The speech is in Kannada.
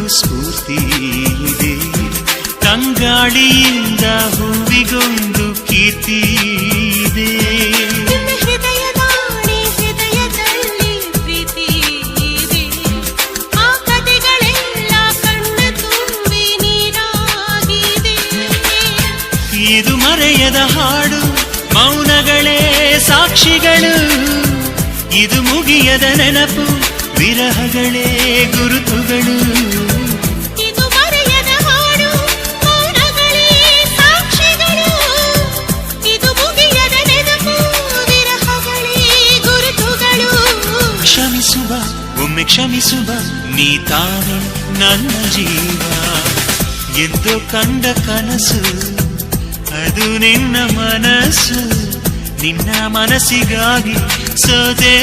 ಸ್ಫೂರ್ತಿ ಇದೆ. ತಂಗಾಳಿಯಿಂದ ಹೂವಿಗೊಂದು ಕೀರ್ತಿ ಇದೆ. ಹೃದಯದಲ್ಲಿ ಪ್ರೀತಿ ಇದೆ. ಆ ಕಥೆಗಳೆಲ್ಲ ಕಣ್ಣ ತುಂಬಿ ನೀರಾಗಿದೆ. ಇದು ಮರೆಯದ ಹಾಡು, ಮೌನಗಳೇ ಸಾಕ್ಷಿಗಳು. ಇದು ಮುಗಿಯದ ನೆನಪು, ವಿರಹಗಳೇ ಗುರುತುಗಳು. ಇದು ಮರೆಯದ ಹಾಡು, ಮೌನಗಳೇ ಸಾಕ್ಷಿಗಳು. ಇದು ಮುಗಿಯದ ನೆನಪು, ವಿರಹಗಳೇ ಗುರುತುಗಳು. ಕ್ಷಮಿಸುವ, ಒಮ್ಮೆ ಕ್ಷಮಿಸುವ, ನೀ ತಾನೆ ನನ್ನ ಜೀವ. ಎಂದು ಕಂಡ ಕನಸು ಅದು ನಿನ್ನ ಮನಸ್ಸು. ನಿನ್ನ ಮನಸ್ಸಿಗಾಗಿ ಸೋದೆ.